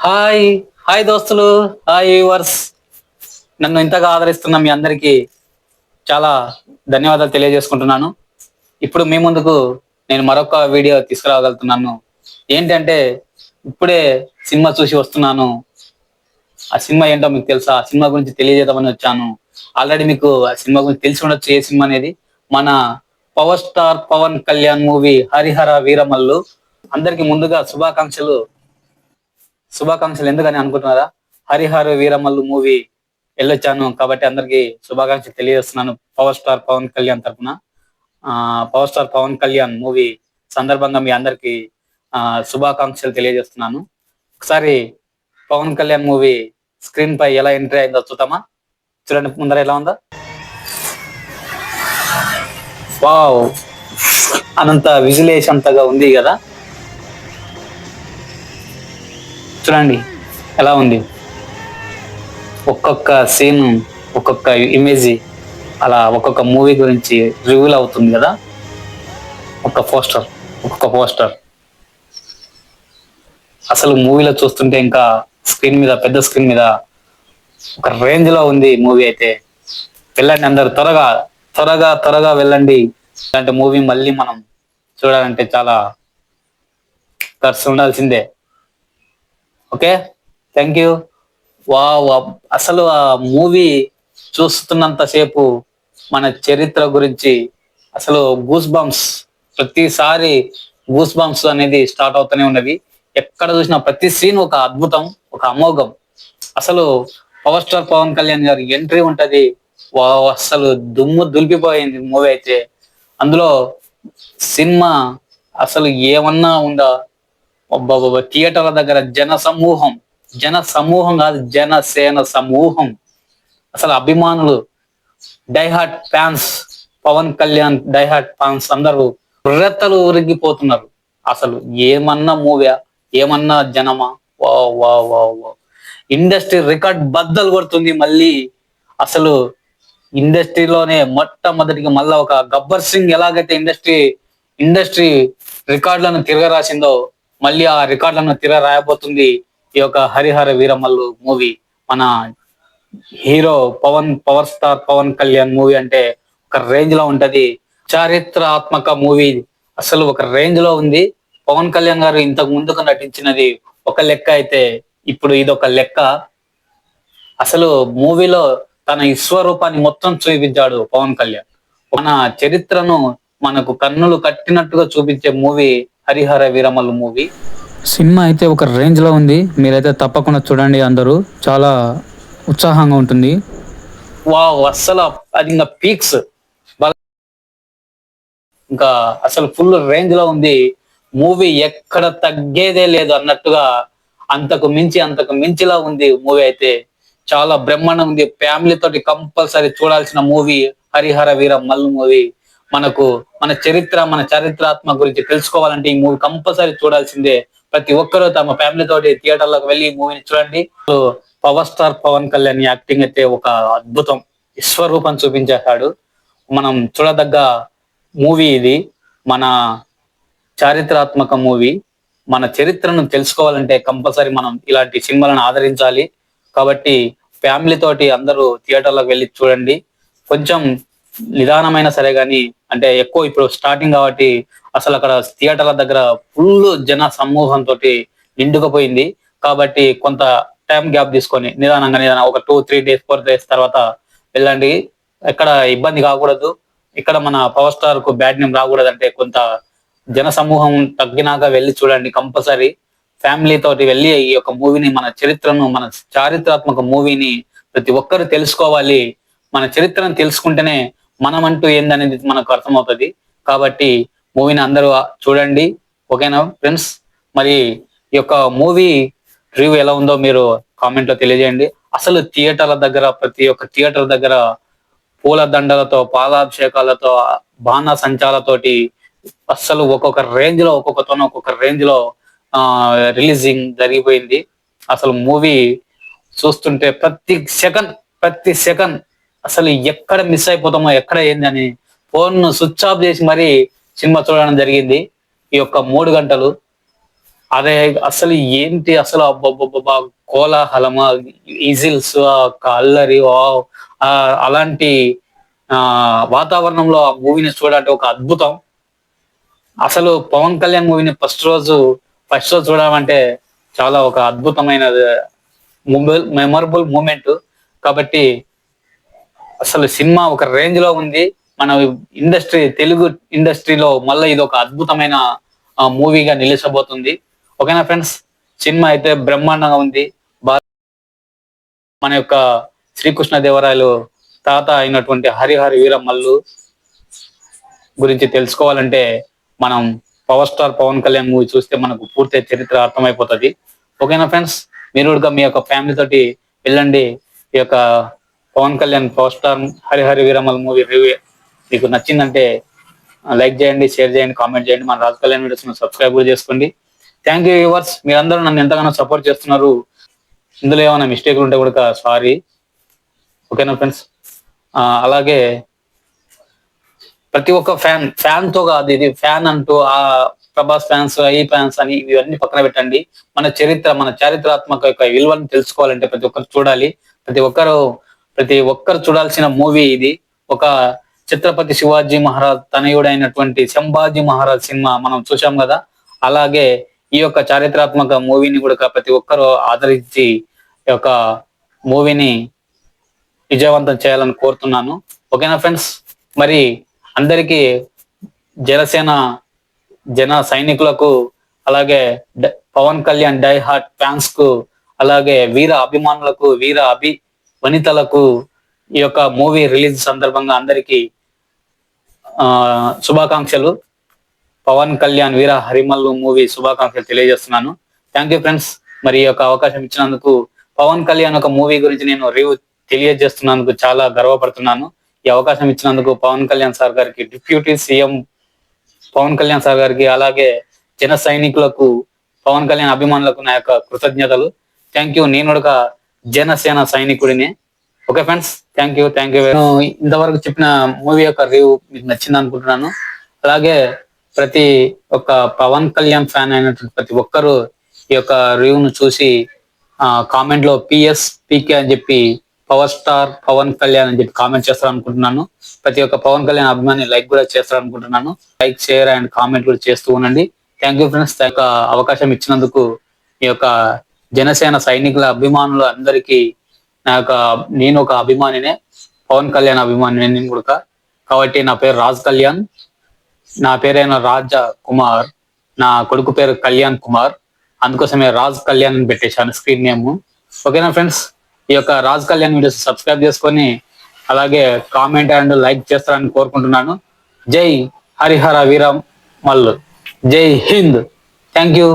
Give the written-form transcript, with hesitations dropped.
Hi hi దోస్తులు, hi viewers. నన్ను ఇంతగా ఆదరిస్తున్న మీ అందరికీ చాలా ధన్యవాదాలు తెలియజేసుకుంటున్నాను. ఇప్పుడు మీ ముందుకు నేను మరొక వీడియో తీసుకురాగలుగుతున్నాను. ఏంటంటే ఇప్పుడే సినిమా చూసి వస్తున్నాను. ఆ సినిమా ఏంటో మీకు తెలుసా? ఆ సినిమా గురించి తెలియజేద్దామని వచ్చాను. ఆల్రెడీ మీకు ఆ సినిమా గురించి తెలిసి ఉండొచ్చు. ఏ సినిమా అనేది? మన power star Pawan Kalyan movie Harihara Veeramallu. అందరికి ముందుగా శుభాకాంక్షలు. శుభాకాంక్షలు ఎందుకని అనుకుంటున్నారా? హరిహర వీరమల్లు మూవీ వెళ్ళొచ్చాను కాబట్టి అందరికి శుభాకాంక్షలు తెలియజేస్తున్నాను పవర్ స్టార్ పవన్ కళ్యాణ్ తరఫున. Power star Pawan Kalyan movie సందర్భంగా మీ అందరికి శుభాకాంక్షలు తెలియజేస్తున్నాను. ఒకసారి పవన్ కళ్యాణ్ మూవీ స్క్రీన్ పై ఎలా ఎంట్రీ అయిందో చూద్దామా? చూడండి ముందర ఎలా ఉందో. వావ్, అనంత విజులేషంతగా ఉంది కదా. చూడండి ఎలా ఉంది. ఒక్కొక్క సీన్, ఒక్కొక్క ఇమేజ్, అలా ఒక్కొక్క మూవీ గురించి రివీల్ అవుతుంది కదా. ఒక్కొక్క పోస్టర్ అసలు మూవీలో చూస్తుంటే ఇంకా స్క్రీన్ మీద, పెద్ద స్క్రీన్ మీద ఒక రేంజ్ లో ఉంది మూవీ అయితే. వెళ్ళండి అందరు, త్వరగా త్వరగా త్వరగా వెళ్ళండి. ఇలాంటి మూవీ మళ్ళీ మనం చూడాలంటే చాలా ఖర్చు ఉండాల్సిందే. Okay, thank you. వావ్, అసలు ఆ మూవీ చూస్తున్నంత సేపు మన చరిత్ర గురించి అసలు గూస్ బంప్స్, ప్రతిసారి గూస్ బంప్స్ అనేది స్టార్ట్ అవుతూనే ఉన్నది. ఎక్కడ చూసినా ప్రతి సీన్ ఒక అద్భుతం, ఒక అమోఘం. అసలు పవర్ స్టార్ పవన్ కళ్యాణ్ గారి ఎంట్రీ ఉంటది. వావ్, అసలు దుమ్ము దులిపిపోయింది మూవీ అయితే. అందులో సినిమా అసలు ఏమన్నా ఉందా? థియేటర్ల దగ్గర జన సమూహం కాదు, జనసేన సమూహం. అసలు అభిమానులు, diehard fans, Pawan Kalyan diehard fans అందరూ రెత్తలు ఉరిగిపోతున్నారు. అసలు ఏమన్నా మూవీ, ఏమన్నా జనమా! వా వా వా వా ఇండస్ట్రీ రికార్డ్ బద్దలు కొడుతుంది మళ్ళీ. అసలు ఇండస్ట్రీలోనే మొట్టమొదటిగా మళ్ళా ఒక గబ్బర్ సింగ్ ఎలాగైతే ఇండస్ట్రీ రికార్డులను తిరగరాసిందో, మళ్ళీ ఆ రికార్డులను తిరగరాయబోతుంది ఈ యొక్క హరిహర వీరమల్లు మూవీ. మన hero power star Pawan Kalyan movie అంటే ఒక రేంజ్ లో ఉంటది. చారిత్రాత్మక మూవీ, అసలు ఒక రేంజ్ లో ఉంది. పవన్ కళ్యాణ్ గారు ఇంతకు ముందుకు నటించినది ఒక లెక్క అయితే, ఇప్పుడు ఇదొక లెక్క. అసలు మూవీలో తన విశ్వరూపాన్ని మొత్తం చూపించాడు పవన్ కళ్యాణ్. మన చరిత్రను మనకు కన్నులు కట్టినట్టుగా చూపించే movie Harihara Veeramallu movie. Cinema అయితే ఒక రేంజ్ లో ఉంది. మీరైతే తప్పకుండా చూడండి అందరూ, చాలా ఉత్సాహంగా ఉంటుంది. వావ్, అసలు అది ఇంకా పీక్స్, ఇంకా అసలు ఫుల్ రేంజ్ లో ఉంది మూవీ. ఎక్కడ తగ్గేదే లేదు అన్నట్టుగా అంతకు మించిలా ఉంది మూవీ అయితే. చాలా బ్రహ్మాండం ఉంది. ఫ్యామిలీ తోటి కంపల్సరీ చూడాల్సిన మూవీ హరిహర వీర మల్లు మూవీ. మన చారిత్రాత్మక గురించి తెలుసుకోవాలంటే ఈ మూవీ కంపల్సరీ చూడాల్సిందే. ప్రతి ఒక్కరూ తమ ఫ్యామిలీ తోటి థియేటర్లకు వెళ్ళి ఈ మూవీని చూడండి. Power star Pawan Kalyan acting అయితే ఒక అద్భుతం, విశ్వరూపం చూపించేశాడు. మనం చూడదగ్గ మూవీ ఇది. మన చారిత్రాత్మక మూవీ. మన చరిత్రను తెలుసుకోవాలంటే కంపల్సరీ మనం ఇలాంటి సినిమాలను ఆదరించాలి. కాబట్టి ఫ్యామిలీ తోటి అందరూ థియేటర్లకు వెళ్ళి చూడండి. కొంచెం నిదానమైన సరే గాని, అంటే ఎక్కువ ఇప్పుడు స్టార్టింగ్ కాబట్టి అసలు అక్కడ థియేటర్ల దగ్గర ఫుల్ జన సమూహంతో నిండుకుపోయింది. కాబట్టి కొంత టైం గ్యాప్ తీసుకొని నిదానంగా ఒక 2-3 డేస్ 4 డేస్ తర్వాత వెళ్ళండి. ఎక్కడ ఇబ్బంది కాకూడదు. ఇక్కడ మన పవర్ స్టార్ కు బ్యాడ్ నేమ్ రాకూడదు అంటే కొంత జన సమూహం తగ్గినాక వెళ్ళి చూడండి కంపల్సరీ. ఫ్యామిలీ తోటి వెళ్ళి ఈ యొక్క మూవీని, మన చరిత్రను, మన చారిత్రాత్మక మూవీని ప్రతి ఒక్కరు తెలుసుకోవాలి. మన చరిత్రను తెలుసుకుంటేనే మనం అంటూ ఏందనేది మనకు అర్థమవుతుంది. కాబట్టి మూవీని అందరూ చూడండి. ఓకేనా ఫ్రెండ్స్? మరి ఈ యొక్క మూవీ రివ్యూ ఎలా ఉందో మీరు కామెంట్ లో తెలియజేయండి. అసలు థియేటర్ల దగ్గర, ప్రతి ఒక్క థియేటర్ దగ్గర పూల దండలతో, పాలాభిషేకాలతో, బాణ సంచాలతోటి అస్సలు ఒక్కొక్క రేంజ్ లో రిలీజింగ్ జరిగిపోయింది. అసలు మూవీ చూస్తుంటే ప్రతి సెకండ్ అసలు ఎక్కడ మిస్ అయిపోతామో, ఎక్కడ ఏంది అని ఫోన్ స్విచ్ ఆఫ్ చేసి మరీ సినిమా చూడడం జరిగింది. ఈ యొక్క 3 గంటలు అదే అసలు ఏంటి అసలు అబ్బబ్బబ్బా కోలాహలమా, ఈజిల్స్, అల్లరి, అలాంటి ఆ వాతావరణంలో ఆ మూవీని చూడాలంటే ఒక అద్భుతం. అసలు పవన్ కళ్యాణ్ మూవీని ఫస్ట్ రోజు చూడాలంటే చాలా ఒక అద్భుతమైన మెమరబుల్ మూమెంట్. కాబట్టి అసలు సినిమా ఒక రేంజ్ లో ఉంది. మన తెలుగు ఇండస్ట్రీలో మళ్ళీ ఇది ఒక అద్భుతమైన మూవీగా నిలిచబోతుంది. ఓకేనా ఫ్రెండ్స్, సినిమా అయితే బ్రహ్మాండంగా ఉంది. మన యొక్క శ్రీకృష్ణదేవరాయలు తాత అయినటువంటి హరిహర వీరమల్లు గురించి తెలుసుకోవాలంటే మనం power star Pawan Kalyan movie చూస్తే మనకు పూర్తి చరిత్ర అర్థమైపోతుంది. ఓకేనా ఫ్రెండ్స్, మీరు కూడా మీ యొక్క ఫ్యామిలీ తోటి వెళ్ళండి. ఈ యొక్క Pavan Kalyan power star Harihara Veeramallu movie review మీకు నచ్చిందంటే లైక్ చేయండి, షేర్ చేయండి, కామెంట్ చేయండి. మన రాజ్ కళ్యాణ్ వీడియోస్ సబ్స్క్రైబ్ కూడా చేసుకోండి. థ్యాంక్ యూ వ్యూవర్స్, మీరందరూ నన్ను ఎంతగానో సపోర్ట్ చేస్తున్నారు. ఇందులో ఏమైనా మిస్టేక్లు ఉంటే కూడా సారీ. ఓకేనా ఫ్రెండ్స్, అలాగే ప్రతి ఒక్క ఫ్యాన్ తో కాదు, ఇది ఫ్యాన్ అంటూ ప్రభాస్ ఫ్యాన్స్, ఈ ఫ్యాన్స్ అని ఇవన్నీ పక్కన పెట్టండి. మన చారిత్రాత్మక యొక్క విలువను తెలుసుకోవాలంటే ప్రతి ఒక్కరు చూడాలి. ప్రతి ఒక్కరు చూడాల్సిన మూవీ ఇది. ఒక ఛత్రపతి శివాజీ మహారాజ్ తనయుడైనటువంటి సంభాజీ మహారాజ్ సినిమా మనం చూసాం కదా. అలాగే ఈ యొక్క చారిత్రాత్మక మూవీని కూడా ప్రతి ఒక్కరు ఆదరించి ఈ యొక్క మూవీని విజయవంతం చేయాలని కోరుతున్నాను. ఓకేనా ఫ్రెండ్స్, మరి అందరికీ జన సైనికులకు, అలాగే Pawan Kalyan diehard fans కు, అలాగే వీర అభిమానులకు, వనితలకు ఈ యొక్క మూవీ రిలీజ్ సందర్భంగా అందరికీ శుభాకాంక్షలు. పవన్ కళ్యాణ్ వీర హరిమల్లు మూవీ శుభాకాంక్షలు తెలియజేస్తున్నాను. Thank you friends. మరి ఈ యొక్క అవకాశం ఇచ్చినందుకు, పవన్ కళ్యాణ్ ఒక మూవీ గురించి నేను రివ్యూ తెలియజేస్తున్నందుకు చాలా గర్వపడుతున్నాను. ఈ అవకాశం ఇచ్చినందుకు పవన్ కళ్యాణ్ సార్ గారికి, deputy CM Pawan Kalyan sir గారికి, అలాగే జన సైనికులకు, పవన్ కళ్యాణ్ అభిమానులకు నా యొక్క కృతజ్ఞతలు. Thank you. నేను ఒక జనసేన సైనికుడిని. Okay friends, thank you. ఇంతవరకు చెప్పిన మూవీ యొక్క రివ్యూ మీకు నచ్చింది అనుకుంటున్నాను. అలాగే ప్రతి ఒక్క పవన్ కళ్యాణ్ ఫ్యాన్ అయినటువంటి ప్రతి ఒక్కరూ ఈ యొక్క రివ్యూను చూసి కామెంట్ లో పికే అని చెప్పి పవర్ స్టార్ పవన్ కళ్యాణ్ అని చెప్పి కామెంట్ చేస్తారనుకుంటున్నాను. ప్రతి ఒక్క పవన్ కళ్యాణ్ అభిమాని లైక్ కూడా చేస్తారనుకుంటున్నాను. లైక్, షేర్ అండ్ కామెంట్ కూడా చేస్తూ ఉండండి. Thank you friends. అవకాశం ఇచ్చినందుకు ఈ యొక్క జనసేన సైనికుల అభిమానులు అందరికీ నేను ఒక అభిమానినే, పవన్ కళ్యాణ్ అభిమానినే నేను కూడా. కాబట్టి నా పేరు రాజ్ కళ్యాణ్. నా పేరైన రాజా కుమార్, నా కొడుకు పేరు కళ్యాణ్ కుమార్. అందుకోసమే రాజ్ కళ్యాణ్ అని పెట్టేశాను స్క్రీన్ నేమ్. ఓకేనా ఫ్రెండ్స్, ఈ యొక్క రాజ్ కళ్యాణ్ వీడియోస్ సబ్స్క్రైబ్ చేసుకొని అలాగే కామెంట్ అండ్ లైక్ చేస్తారని కోరుకుంటున్నాను. జై హరిహర వీర మల్లు, జై హింద్. Thank you.